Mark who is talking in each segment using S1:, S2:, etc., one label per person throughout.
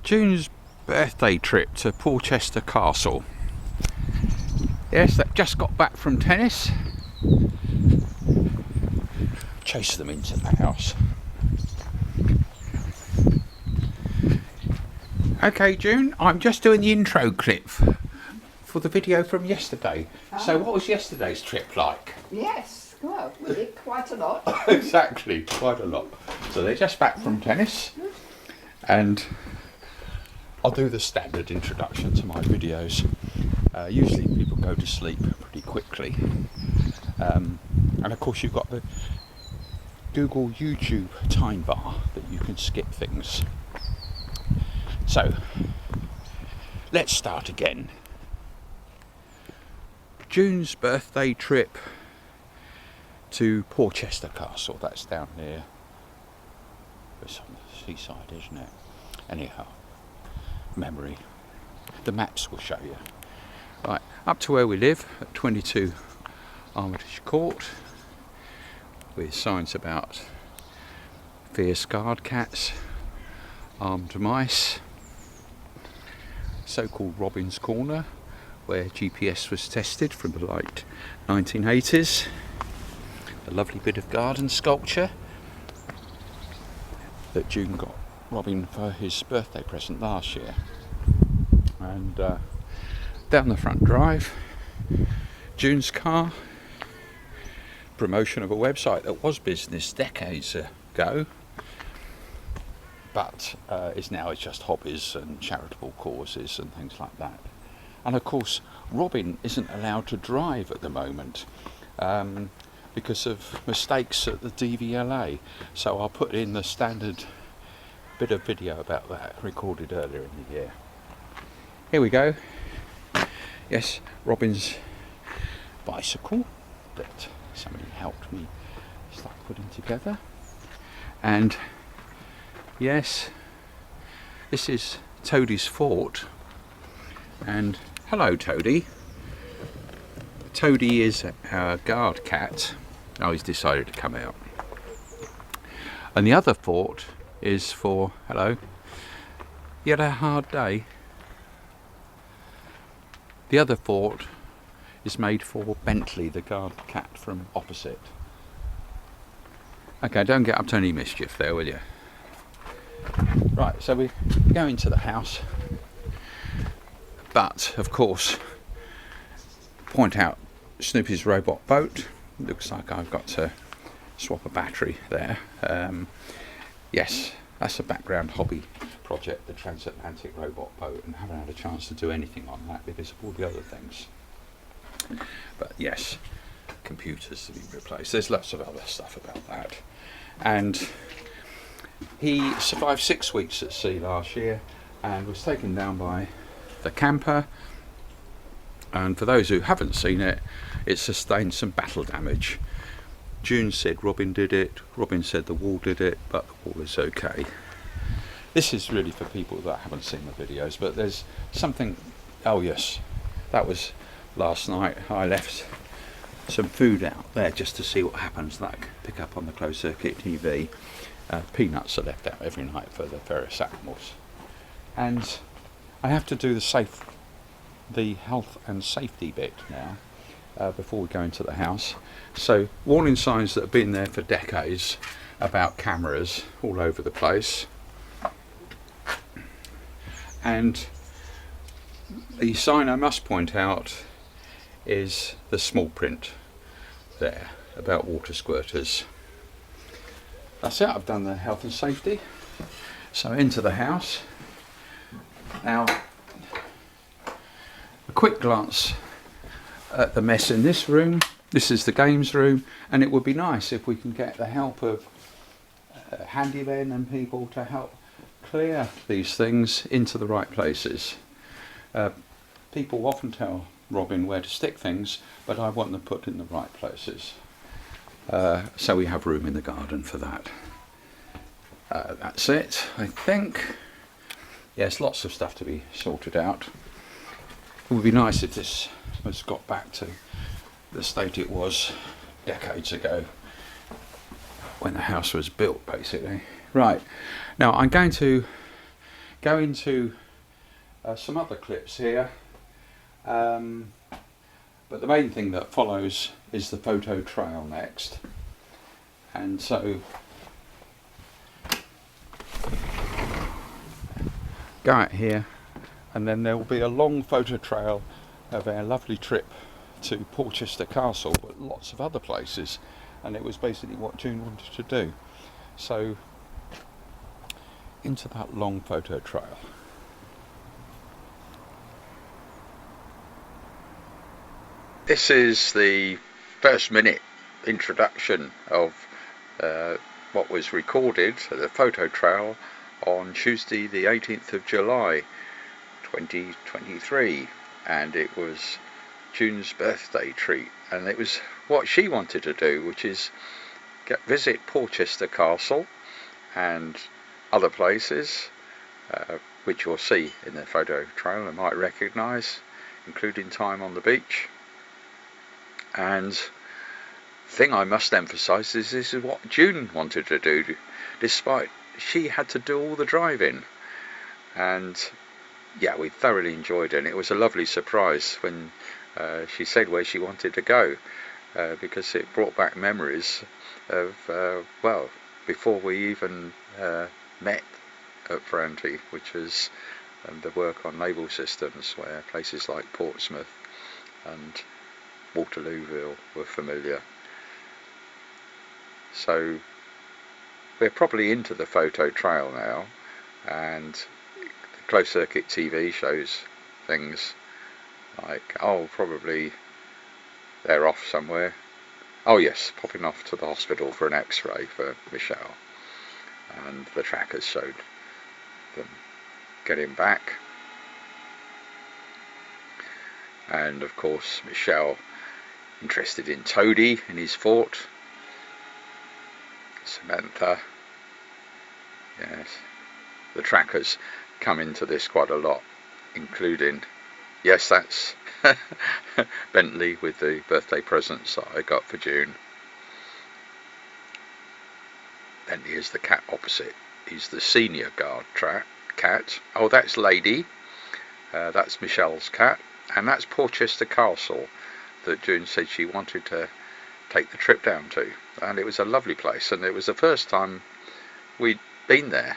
S1: June's birthday trip to Portchester Castle. Yes, they've just got back from tennis. Chase them into the house. Okay, June, I'm just doing the intro clip for the video from yesterday. So what was yesterday's trip like?
S2: Yes, well, we did quite a lot.
S1: Exactly, quite a lot. So they're just back from tennis, and I'll do the standard introduction to my videos. Usually people go to sleep pretty quickly. And of course you've got the Google YouTube time bar that you can skip things. So, let's start again. June's birthday trip to Portchester Castle, that's down near, it's on the seaside, isn't it? Anyhow, memory. The maps will show you. Right, up to where we live, at 22 Armitahe Court, with signs about fierce guard cats, armed mice, so-called Robin's Corner, where GPS was tested from the late 1980s. A lovely bit of garden sculpture that June got Robin for his birthday present last year. And down the front drive, June's car, promotion of a website that was business decades ago, but is now just hobbies and charitable causes and things like that. And of course Robin isn't allowed to drive at the moment because of mistakes at the DVLA, so I'll put in the standard bit of video about that recorded earlier in the year. Here we go. Yes, Robin's bicycle that somebody helped me start putting together. And yes, this is Toadie's fort. And hello, Toadie. Toadie is our guard cat. Oh, he's decided to come out. And the other fort is for, hello, you had a hard day. The other fort is made for Bentley, the guard cat from opposite. Okay, don't get up to any mischief there, will you? Right, so we go into the house, but of course point out Snoopy's robot boat. Looks like I've got to swap a battery there. Yes, that's a background hobby project, the transatlantic robot boat, and haven't had a chance to do anything on that because of all the other things. But yes, computers to be replaced. There's lots of other stuff about that. And he survived 6 weeks at sea last year and was taken down by the camper. And for those who haven't seen it, it sustained some battle damage. June said Robin did it, Robin said the wall did it, but the wall is okay. This is really for people that haven't seen the videos, but there's something, oh yes, that was last night. I left some food out there just to see what happens, like pick up on the closed circuit TV. Peanuts are left out every night for the various animals. And I have to do the health and safety bit now before we go into the house. So warning signs that have been there for decades about cameras all over the place. And the sign I must point out is the small print there about water squirters. That's it, I've done the health and safety. So into the house. Now, a quick glance at the mess in this room. This is the games room, and it would be nice if we can get the help of handymen and people to help clear these things into the right places. People often tell Robin where to stick things, but I want them put in the right places. So we have room in the garden for that. That's it, I think. Yes, lots of stuff to be sorted out. It would be nice if this was got back to the state it was decades ago when the house was built, basically. Right, now I'm going to go into some other clips here, but the main thing that follows is the photo trail next. And so go out here, and then there will be a long photo trail of our lovely trip to Portchester Castle, but lots of other places, and it was basically what June wanted to do. So into that long photo trail. This is the first minute introduction of what was recorded at the photo trail on Tuesday the 18th of July 2023, and it was June's birthday treat, and it was what she wanted to do, which is visit Portchester Castle and other places which you'll see in the photo trail and might recognise, including time on the beach. And the thing I must emphasise is this is what June wanted to do, despite she had to do all the driving. And yeah, we thoroughly enjoyed it, and it was a lovely surprise when she said where she wanted to go, because it brought back memories of, well, before we even met at Ferranti, which was the work on naval systems, where places like Portsmouth and Waterlooville were familiar. So we're probably into the photo trail now, and the closed circuit TV shows things like, oh, probably they're off somewhere. Oh yes, popping off to the hospital for an x-ray for Michelle, and the trackers showed them getting back. And of course Michelle interested in Toady in his fort. Samantha, yes, the trackers come into this quite a lot, including, yes, that's Bentley with the birthday presents that I got for June. Bentley is the cat opposite. He's the senior guard cat. Oh, that's Lady. That's Michelle's cat. And that's Portchester Castle that June said she wanted to take the trip down to. And it was a lovely place, and it was the first time we'd been there.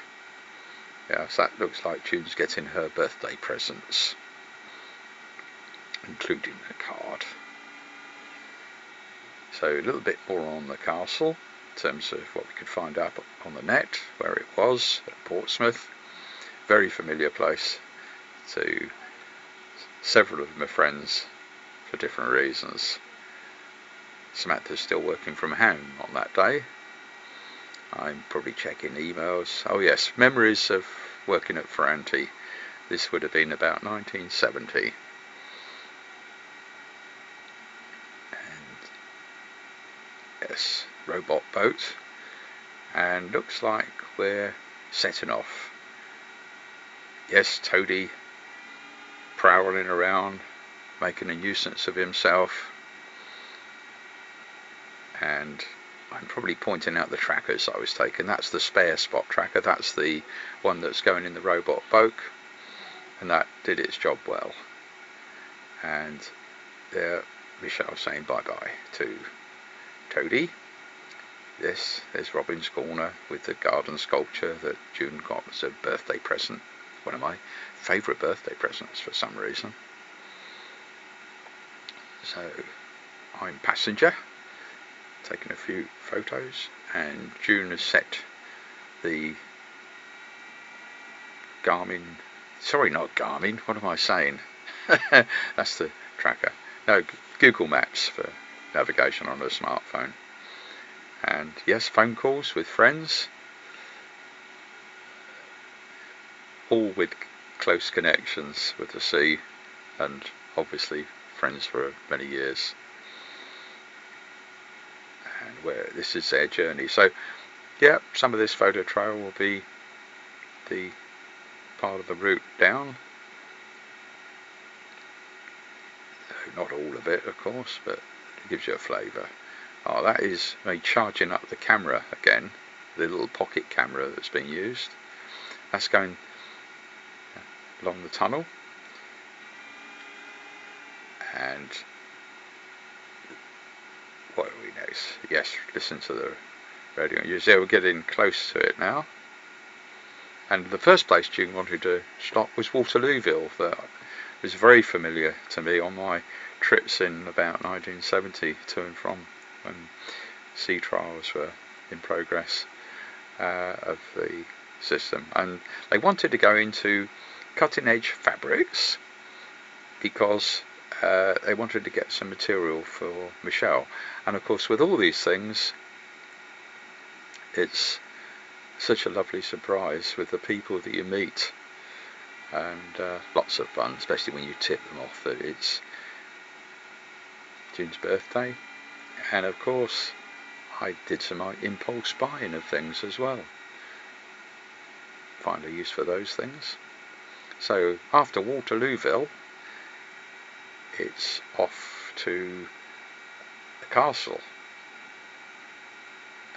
S1: Yes, that looks like June's getting her birthday presents, including a card. So a little bit more on the castle in terms of what we could find out on the net, where it was at Portsmouth. Very familiar place to several of my friends for different reasons. Samantha's still working from home on that day. I'm probably checking emails. Oh yes, memories of working at Ferranti. This would have been about 1970. And yes, robot boat. And looks like we're setting off. Yes, Toady prowling around, making a nuisance of himself. And I'm probably pointing out the trackers I was taking. That's the spare spot tracker. That's the one that's going in the robot boat, and that did its job well. And there, Michelle saying bye-bye to Toady. This is Robin's Corner with the garden sculpture that June got as a birthday present. One of my favourite birthday presents for some reason. So I'm passenger, taking a few photos, and June has set the Garmin, sorry, not Garmin, what am I saying? That's the tracker. No, Google Maps for navigation on a smartphone. And yes, phone calls with friends, all with close connections with the sea, and obviously friends for many years. And where this is their journey. So yeah, some of this photo trail will be the part of the route down. Not all of it, of course, but it gives you a flavour. Oh, that is me charging up the camera again, the little pocket camera that's been used. That's going along the tunnel, and what are we next? Yes, listen to the radio. You see, we're getting close to it now. And the first place June wanted to stop was Waterlooville. That was very familiar to me on my trips in about 1970 to and from, when sea trials were in progress of the system. And they wanted to go into cutting edge fabrics because they wanted to get some material for Michelle. And of course, with all these things, it's such a lovely surprise with the people that you meet, and lots of fun, especially when you tip them off that it's June's birthday. And of course, I did some impulse buying of things as well. Find a use for those things. So after Waterlooville, it's off to the castle,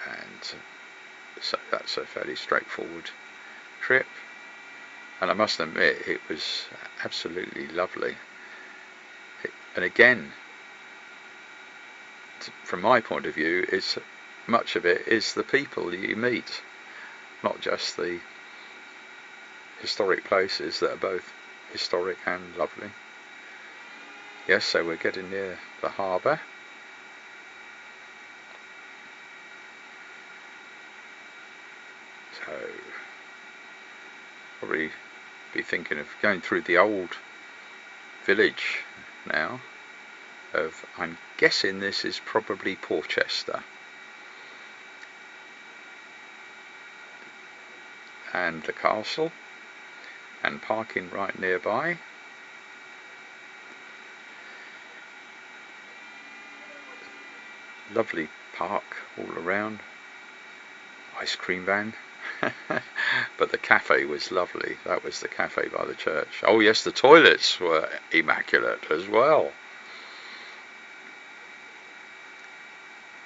S1: and so that's a fairly straightforward trip, and I must admit it was absolutely lovely. And again, from my point of view, it's much of it is the people that you meet, not just the historic places that are both historic and lovely. Yes, so we're getting near the harbour. So probably be thinking of going through the old village now of, I'm guessing this is probably Portchester, and the castle, and parking right nearby. Lovely park all around, ice cream van. But the cafe was lovely. That was the cafe by the church. Oh yes, the toilets were immaculate as well.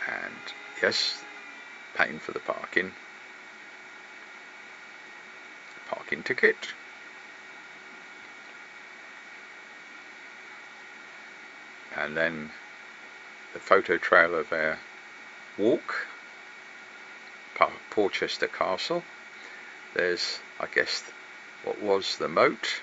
S1: And yes, paying for the parking ticket. And then the photo trail of our walk, Portchester Castle. There's, I guess, what was the moat,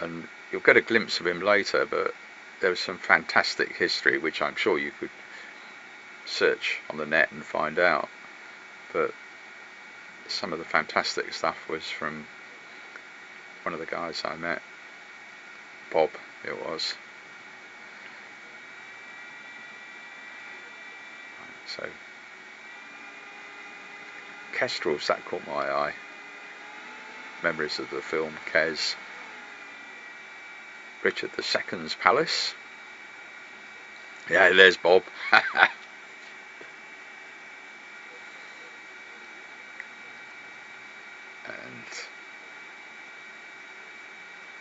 S1: and you'll get a glimpse of him later, but there was some fantastic history which I'm sure you could search on the net and find out, but some of the fantastic stuff was from one of the guys I met, Bob it was. So kestrels, that caught my eye. Memories of the film Kes. Richard II's palace. Yeah, there's Bob. And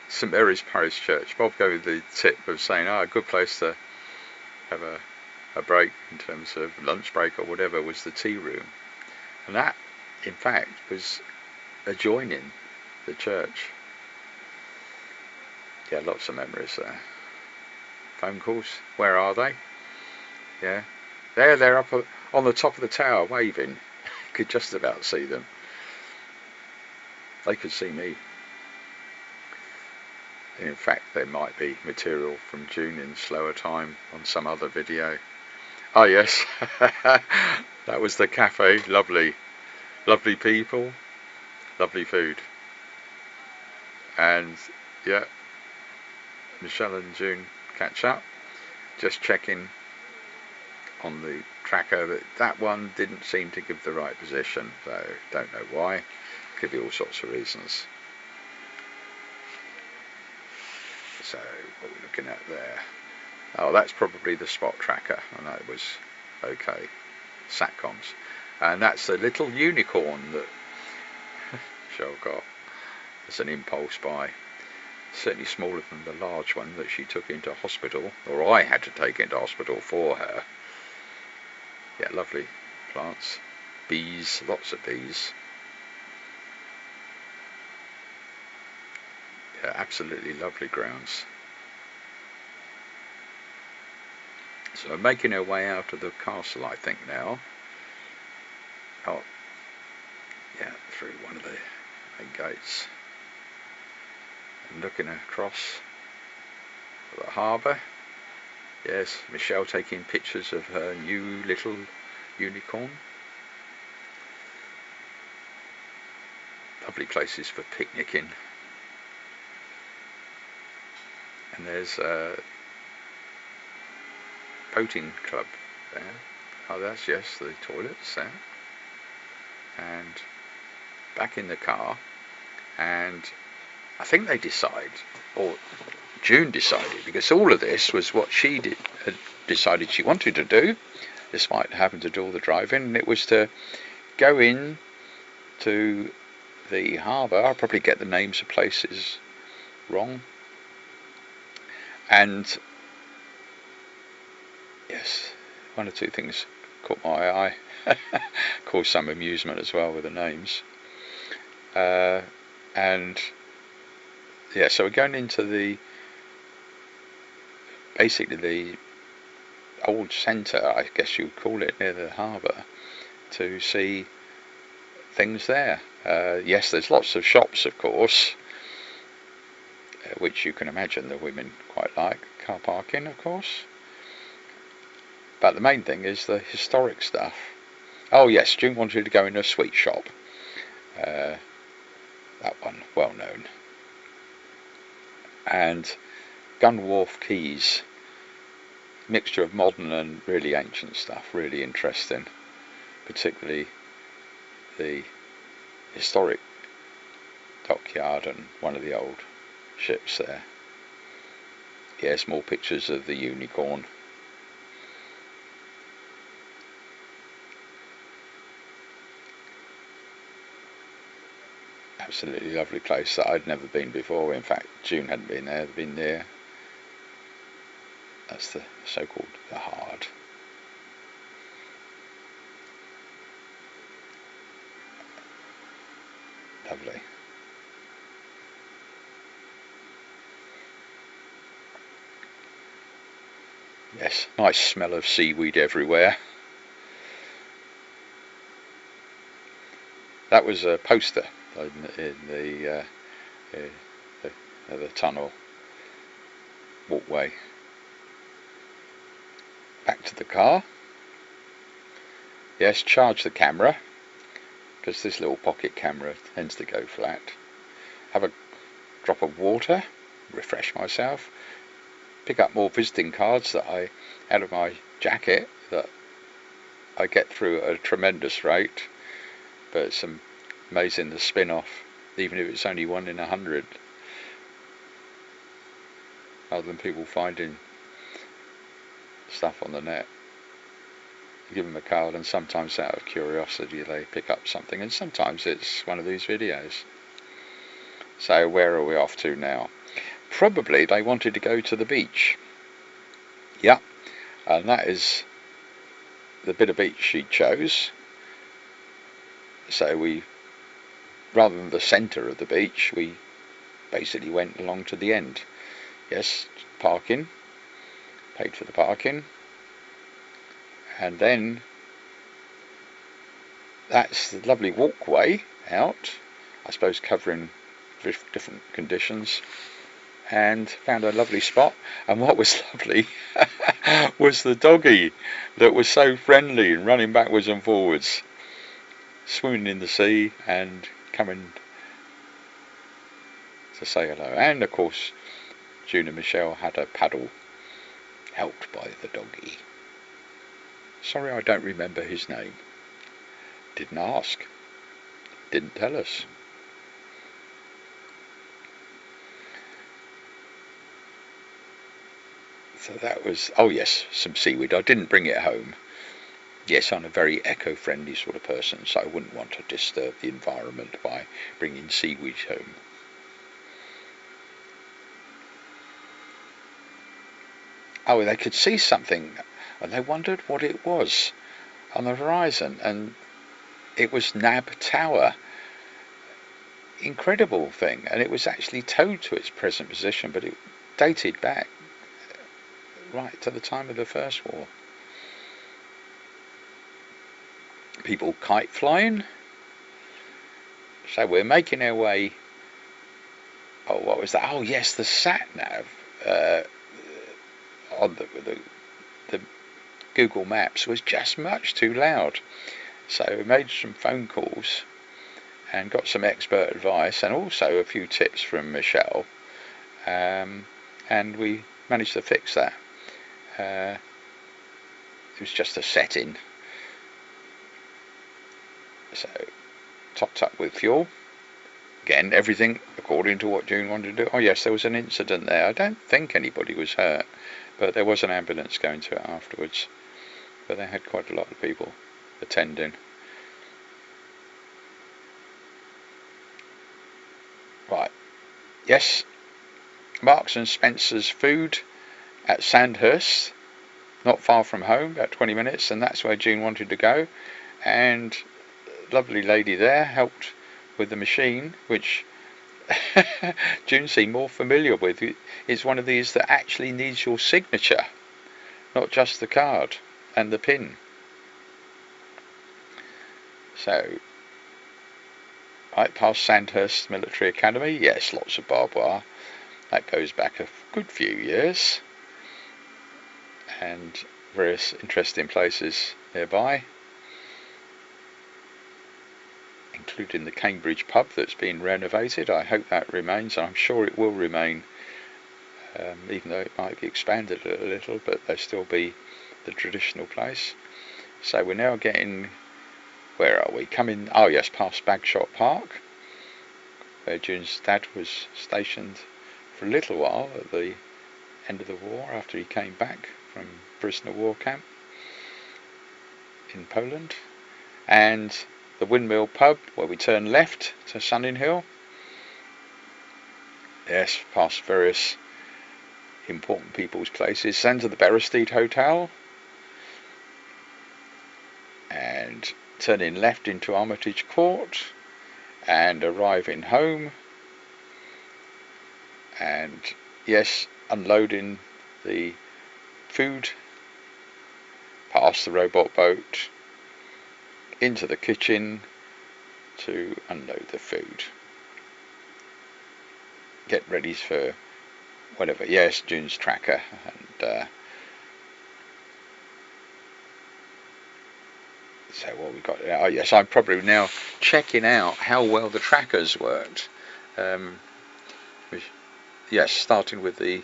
S1: St Mary's Parish Church. Bob gave the tip of saying, a good place to have a break in terms of lunch break or whatever was the tea room. And that, in fact, was adjoining the church. Yeah, lots of memories there. Phone calls, where are they? Yeah, they're up on the top of the tower waving. Could just about see them. They could see me. In fact, there might be material from June in slower time on some other video. Oh yes, that was the cafe. Lovely, lovely people, lovely food. And yeah, Michelle and June catch up. Just checking on the tracker that that one didn't seem to give the right position, so don't know why. Could be all sorts of reasons. So what we're looking at there, oh, that's probably the spot tracker, and that was okay. Satcoms, and that's the little unicorn that Michelle got as an impulse buy. Certainly smaller than the large one that she took into hospital, or I had to take into hospital for her. Yeah, lovely plants, bees, lots of bees. Yeah, absolutely lovely grounds. So we're making our way out of the castle, I think, now. Oh, yeah, through one of the main gates. And looking across the harbour. Yes, Michelle taking pictures of her new little unicorn. Lovely places for picnicking. And there's a boating club there. Oh, that's, yes, the toilets there. And back in the car. And I think they decide, or June decided, because all of this was what she had decided she wanted to do, despite having to do all the driving, and it was to go in to the harbour. I'll probably get the names of places wrong. And yes, one or two things caught my eye. Caused some amusement as well with the names. And yeah, so we're going into basically the old centre, I guess you'd call it, near the harbour, to see things there. Yes, there's lots of shops, of course, which you can imagine the women quite like. Car parking, of course. But the main thing is the historic stuff. Oh yes, June wanted to go in a sweet shop. That one, well known. And Gun Wharf Quays. Mixture of modern and really ancient stuff. Really interesting. Particularly the historic dockyard and one of the old ships there. Yes, more pictures of the unicorn. Absolutely lovely place that I'd never been before. In fact, June hadn't been there. Been there. That's the so-called the Hard. Lovely. Yes, nice smell of seaweed everywhere. That was a poster in the tunnel walkway. Back to the car. Yes, charge the camera, because this little pocket camera tends to go flat. Have a drop of water, refresh myself. Pick up more visiting cards that I out of my jacket that I get through at a tremendous rate. But it's amazing the spin-off, even if it's only 1 in 100. Rather than people finding stuff on the net. You give them a card, and sometimes out of curiosity they pick up something, and sometimes it's one of these videos. So where are we off to now? Probably they wanted to go to the beach. Yeah, and that is the bit of beach she chose. So we, rather than the centre of the beach, we basically went along to the end. Yes, parking, paid for the parking, and then that's the lovely walkway out, I suppose covering different conditions, and found a lovely spot. And what was lovely was the doggy that was so friendly and running backwards and forwards, swimming in the sea and coming to say hello. And of course June and Michelle had a paddle, helped by the doggy. Sorry, I don't remember his name. Didn't ask. Didn't tell us. So that was, oh yes, some seaweed. I didn't bring it home. Yes, I'm a very eco-friendly sort of person, so I wouldn't want to disturb the environment by bringing seaweed home. Oh, they could see something, and they wondered what it was on the horizon, and it was Nab Tower. incredible thing, and it was actually towed to its present position, but it dated back right to the time of the First War. People kite flying. So we're making our way. Oh, what was that? Oh yes, the sat nav on the Google Maps was just much too loud. So we made some phone calls and got some expert advice, and also a few tips from Michelle, and we managed to fix that. It was just a setting. So topped up with fuel. Again, everything according to what June wanted to do. Oh yes, there was an incident there. I don't think anybody was hurt, but there was an ambulance going to it afterwards. But they had quite a lot of people attending. Right, yes, Marks and Spencer's food at Sandhurst, not far from home, about 20 minutes, and that's where June wanted to go. And lovely lady there helped with the machine, which June seemed more familiar with. It's one of these that actually needs your signature, not just the card and the pin. So, right past Sandhurst Military Academy, yes, lots of barbed wire. That goes back a good few years, and various interesting places nearby, including the Cambridge pub that's been renovated. I hope that remains, and I'm sure it will remain, even though it might be expanded a little, but there'll still be the traditional place. So we're now getting, where are we? Coming, oh yes, past Bagshot Park, where June's dad was stationed for a little while at the end of the war, after he came back from prisoner war camp in Poland. And the Windmill pub, where we turn left to Sunninghill. Yes, past various important people's places. Then to the Beresteed Hotel, and turning left into Armitahe Court, and arriving home, and yes, unloading the food past the robot boat into the kitchen to unload the food. Get ready for whatever. Yes, June's tracker, and so what we got? Oh yes, I'm probably now checking out how well the trackers worked. Yes, starting with the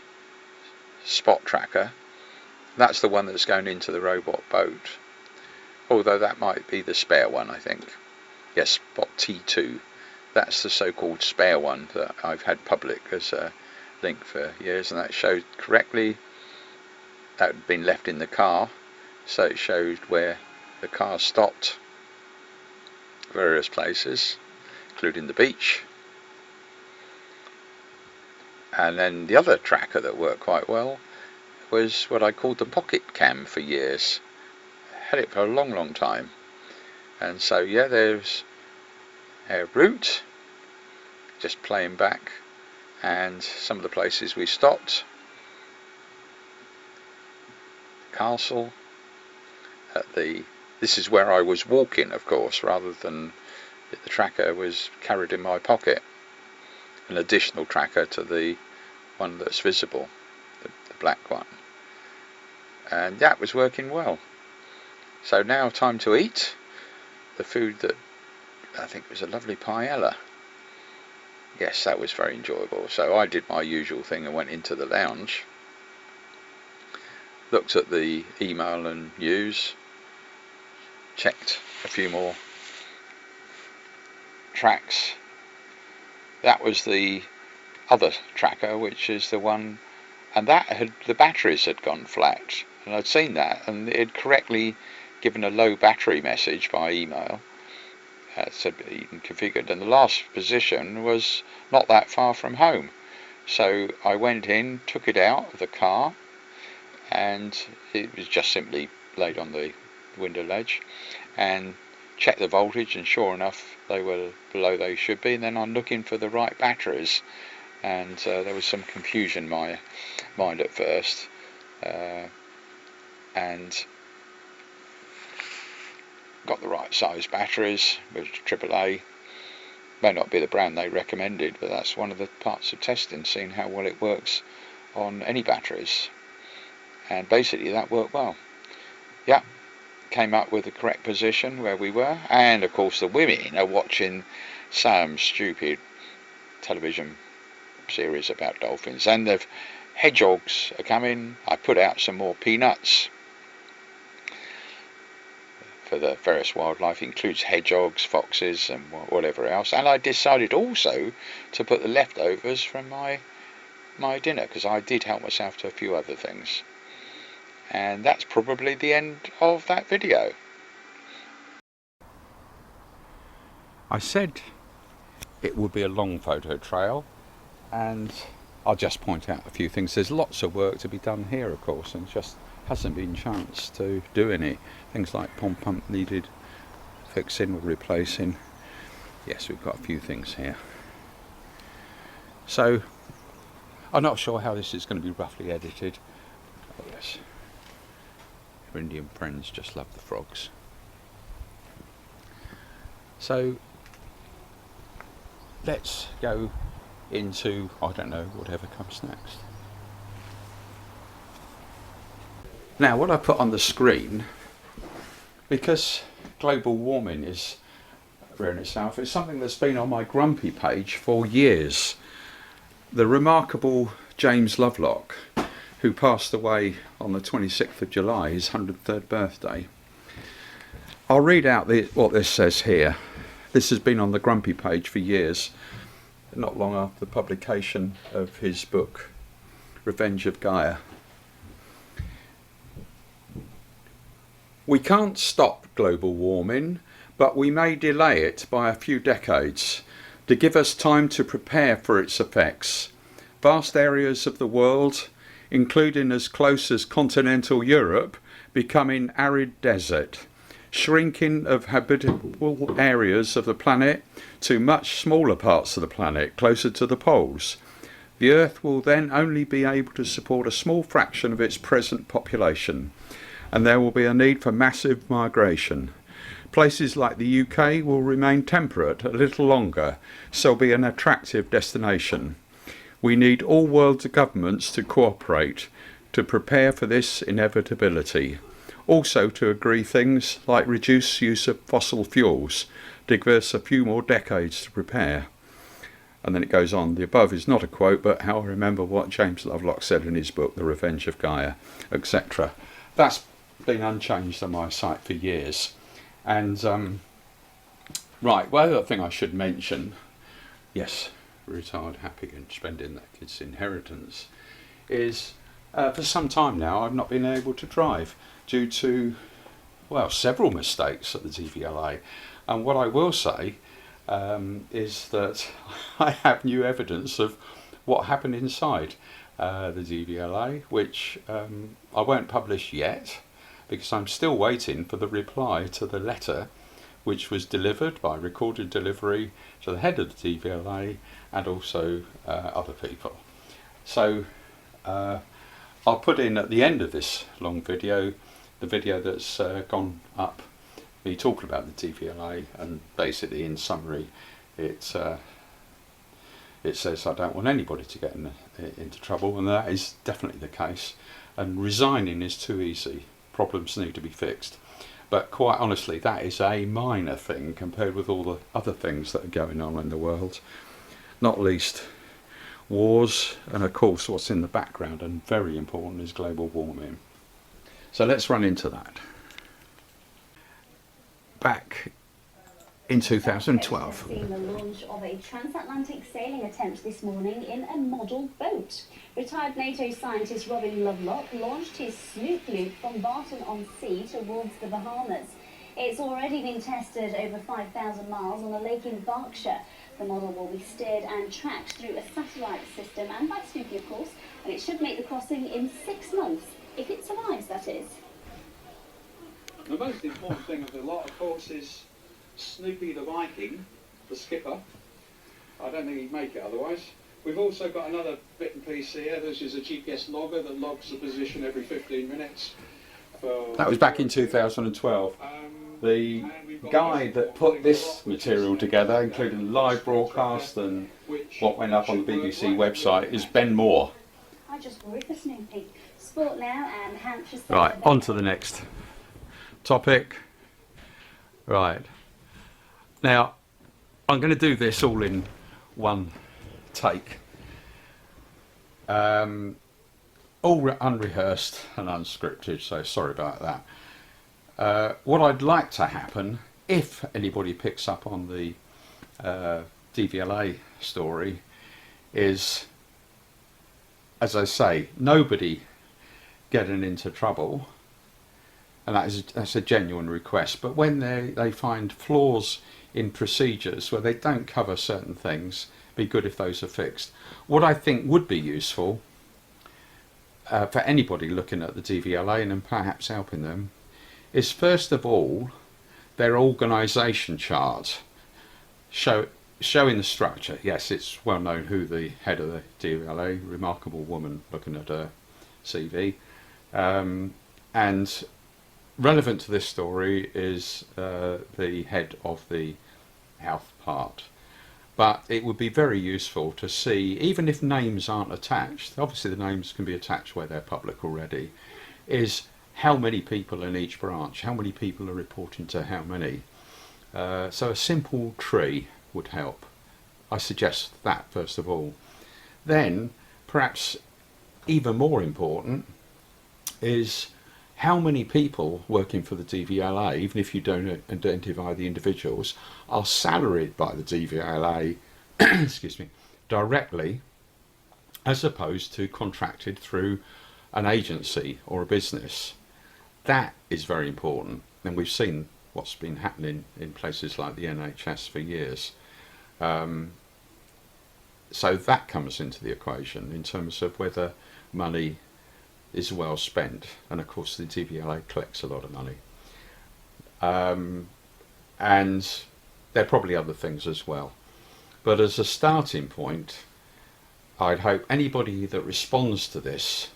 S1: spot tracker. That's the one that's going into the robot boat, although that might be the spare one, I think. Yes, spot T2. That's the so-called spare one that I've had public as a link for years, and that showed correctly. That had been left in the car, so it showed where the car stopped, various places, including the beach. And then the other tracker that worked quite well was what I called the pocket cam for years. Had it for a long time. And so yeah, there's our route, just playing back, and some of the places we stopped. Castle, this is where I was walking, of course, rather than the tracker was carried in my pocket. An additional tracker to the one that's visible, the black one. And that was working well. So now time to eat the food that I think was a lovely paella. Yes, that was very enjoyable. So I did my usual thing and went into the lounge, looked at the email and news, checked a few more tracks. That was the other tracker, which is the one, and the batteries had gone flat, and I'd seen that, and it had correctly given a low battery message by email. Said even configured, and the last position was not that far from home. So I went in, took it out of the car, and it was just simply laid on the window ledge, and checked the voltage, and sure enough they were below they should be. And then I'm looking for the right batteries, and there was some confusion in my mind at first, and got the right size batteries, which AAA. May not be the brand they recommended, but that's one of the parts of testing, seeing how well it works on any batteries. And basically that worked well. Yeah, came up with the correct position where we were, and of course the women are watching some stupid television series about dolphins, and the hedgehogs are coming. I put out some more peanuts for the various wildlife, includes hedgehogs, foxes and whatever else, and I decided also to put the leftovers from my dinner, because I did help myself to a few other things. And that's probably the end of that video. I said it would be a long photo trail, and I'll just point out a few things. There's lots of work to be done here, of course, and just hasn't been a chance to do any. Things like pump needed fixing or replacing. Yes, we've got a few things here. So I'm not sure how this is going to be roughly edited. Oh yes, our Indian friends just love the frogs. So let's go into, I don't know, whatever comes next. Now, what I put on the screen, because global warming is rearing itself, it's something that's been on my grumpy page for years. The remarkable James Lovelock, who passed away on the 26th of July, his 103rd birthday. I'll read out what this says here. This has been on the grumpy page for years, not long after the publication of his book, Revenge of Gaia. We can't stop global warming, but we may delay it by a few decades to give us time to prepare for its effects. Vast areas of the world, including as close as continental Europe, becoming arid desert, shrinking of habitable areas of the planet to much smaller parts of the planet, closer to the poles. The Earth will then only be able to support a small fraction of its present population, and there will be a need for massive migration. Places like the UK will remain temperate a little longer, so be an attractive destination. We need all world governments to cooperate to prepare for this inevitability. Also to agree things like reduce use of fossil fuels, to give us a few more decades to prepare. And then it goes on. The above is not a quote, but how I remember what James Lovelock said in his book, The Revenge of Gaia, etc. That's been unchanged on my site for years. And right, well, the other thing I should mention, yes, retired happy and spending that kid's inheritance, is for some time now I've not been able to drive due to, well, several mistakes at the DVLA. And what I will say is that I have new evidence of what happened inside the DVLA, which I won't publish yet, because I'm still waiting for the reply to the letter which was delivered by recorded delivery to the head of the DVLA and also other people. So I'll put in at the end of this long video the video that's gone up, me talking about the DVLA, and basically in summary it says I don't want anybody to get into trouble, and that is definitely the case, and resigning is too easy. Problems need to be fixed. But quite honestly, that is a minor thing compared with all the other things that are going on in the world, not least wars, and of course what's in the background and very important is global warming. So let's run into that. Back in 2012.
S3: Seen the launch of a transatlantic sailing attempt this morning in a model boat. Retired NATO scientist James Lovelock launched his Snoop Loop from Barton-on-Sea towards the Bahamas. It's already been tested over 5,000 miles on a lake in Berkshire. The model will be steered and tracked through a satellite system and by Snoopy, of course, and it should make the crossing in 6 months, if it survives, that is.
S1: The most important thing of the lot, of course, is Snoopy the Viking, the skipper. I don't think he'd make it otherwise. We've also got another bit and piece here. This is a GPS logger that logs the position every 15 minutes. That was back in 2012. The guy that put this material together, including live broadcast and what went up on the BBC website, is Ben Moore.
S3: I just worry for Snoopy. Sport now and Hampshire.
S1: Right, on to the next topic. Right. Now, I'm going to do this all in one take. All unrehearsed and unscripted, so sorry about that. What I'd like to happen, if anybody picks up on the DVLA story, is, as I say, nobody getting into trouble, and that's a genuine request, but when they find flaws in procedures where they don't cover certain things, be good if those are fixed. What I think would be useful for anybody looking at the DVLA and perhaps helping them is, first of all, their organisation chart showing the structure. Yes, it's well known who the head of the DVLA, remarkable woman, looking at her CV, and relevant to this story is the head of the health part. But it would be very useful to see, even if names aren't attached, obviously the names can be attached where they're public already, is how many people in each branch, how many people are reporting to how many. So a simple tree would help. I suggest that first of all. Then, perhaps even more important, is how many people working for the DVLA, even if you don't identify the individuals, are salaried by the DVLA excuse me, directly, as opposed to contracted through an agency or a business. That is very important, and we've seen what's been happening in places like the NHS for years. So that comes into the equation in terms of whether money is well spent, and of course the DVLA collects a lot of money, and there are probably other things as well, but as a starting point, I'd hope anybody that responds to this,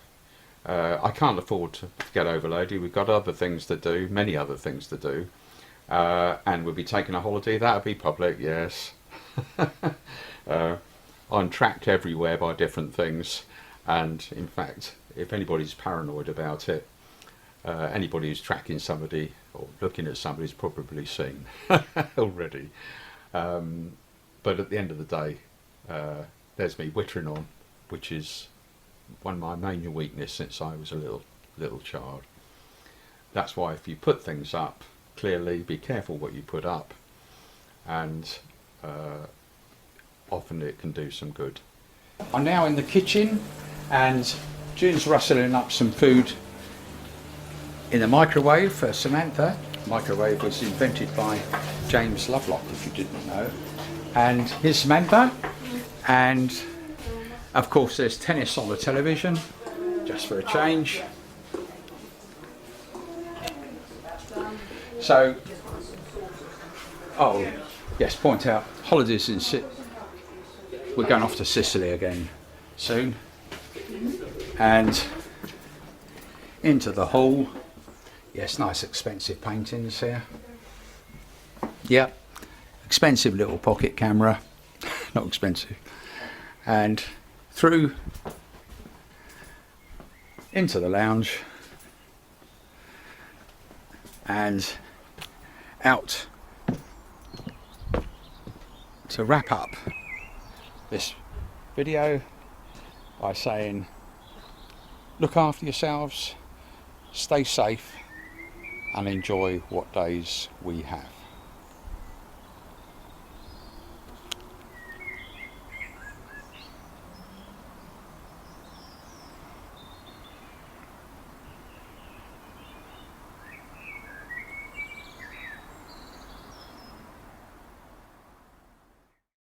S1: I can't afford to get overloaded, we've got other things to do, many other things to do, and we'll be taking a holiday, that'll be public, yes. I'm tracked everywhere by different things, and in fact, if anybody's paranoid about it, anybody who's tracking somebody or looking at somebody's probably seen already. But at the end of the day, there's me wittering on, which is one of my main weaknesses since I was a little child. That's why if you put things up, clearly be careful what you put up, and often it can do some good. I'm now in the kitchen, and June's rustling up some food in the microwave for Samantha. The microwave was invented by James Lovelock, if you didn't know. And here's Samantha. And of course there's tennis on the television, just for a change. So, oh yes, point out, holidays in we're going off to Sicily again soon. And into the hall. Yes, nice expensive paintings here. Yep, expensive little pocket camera. Not expensive. And through into the lounge and out to wrap up this video by saying, look after yourselves, stay safe, and enjoy what days we have.